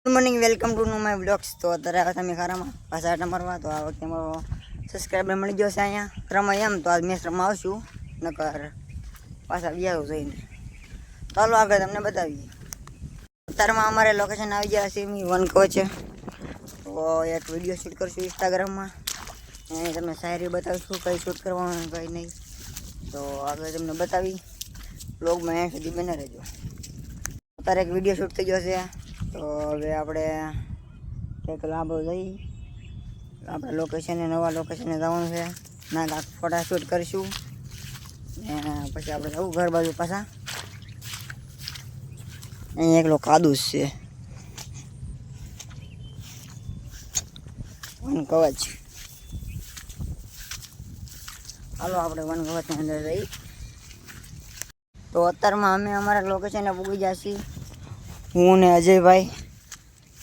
Good morning, welcome to my blogs. તો અત્યારે તમે ખારામાં પાછા આટા મારવા. તો આ વખતે અમારો સબસ્ક્રાઈબર મળી ગયો છે અહીંયા ક્રમમાં એમ. તો આજ મેચ રમવા આવશું, નકર પાછા વ્યાજો જોઈને. ચાલો આગળ તમને બતાવીએ. અત્યારમાં અમારે લોકેશન આવી ગયા છે વન કોચ. તો એક વિડીયો શૂટ કરશું ઇન્સ્ટાગ્રામમાં. અહીં તમને શાયરી બતાવીશું કઈ શૂટ કરવાનું કઈ નહીં. તો આગળ તમને બતાવી બ્લોગમાં અહીંયા સુધી બને રહેજો. અત્યારે એક વિડીયો શૂટ થઈ ગયો છે. તો હવે આપણે કંઈક લાંબો જઈ આપણે લોકેશને નવા લોકેશને જવાનું છે. ના કાંક ફોટા શૂટ કરીશું ને પછી આપણે જવું ઘર બાજુ પાછા. અહીં એકલો કાદુસ છે, વન કવચ. હાલો આપણે વન કવચની અંદર જઈ. તો અત્યારમાં અમે અમારા લોકેશને પૂગી જઈએ, હું ને અજયભાઈ.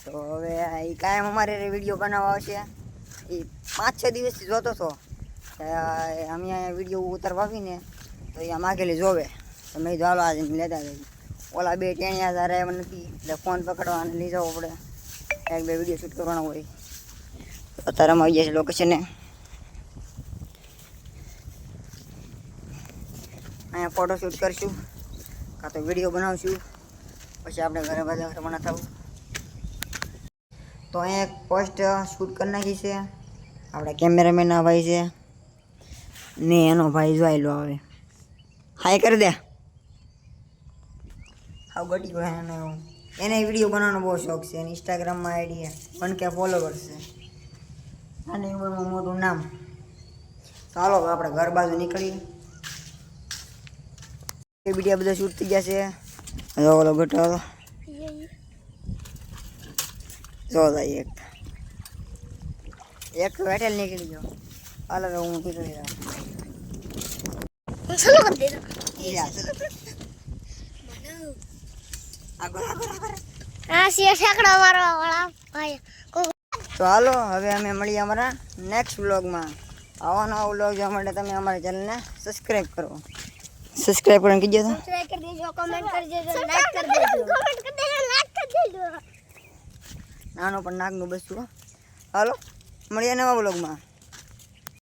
તો હવે એ કાયમ અમારે વિડીયો બનાવવા આવશે. એ 5-6 દિવસથી જોતો હતો અમે વિડીયો ઉતારવા આવીને, તો એ માગેલી જોવે. તો મેં ચાલો આજે લેતા જઈએ. ઓલા બે ટેણિયા તારે એમ નથી, એટલે ફોન પકડવા અને લઈ જવો પડે. એક બે વિડીયો શૂટ કરવાનો હોય. તો અત્યારે અમે આવી ગયા છે લોકેશને. અહીંયા ફોટો શૂટ કરીશું, કાં તો વિડીયો બનાવશું, પછી આપણે ઘરે બધા રવાના થવું. તો અહીંયા એક પોસ્ટ શૂટ કરી નાખી છે. આપણે કેમેરામેનના ભાઈ છે ને એનો ભાઈ જોયેલો આવે. હાય કરી દે. હાવ ગટી ગયો એને વિડીયો બનાવવાનો બહુ શોખ છે. એને ઇન્સ્ટાગ્રામમાં આઈડી 1K ફોલોવર્સ છે અને એમાં મોટું નામ. ચાલો આપણે ઘર બાજુ નીકળીએ. એ વિડીયો બધા શૂટ થઈ ગયા છે. ઓલો ગટો જો જાય એક વેટેલ નીકળી ગયો. અલગ હું કીધું તો હાલો હવે અમે મળીએ અમારા નેક્સ્ટ વ્લોગમાં. આવા નવા વ્લોગ જોવા માટે તમે અમારા ચેનલને સબસ્ક્રાઈબ કરો. સબસ્ક્રાઈબ કરીને કીજો તો સબસ્ક્રાઈબ કરી દેજો, કમેન્ટ કરી દેજો, લાઈક કરી દેજો, કમેન્ટ કરી દેજો, લાઈક કરી દેજો. નાનો પણ નાગનું બસ્યું. હાલો મળીએ નવા વ્લોગમાં.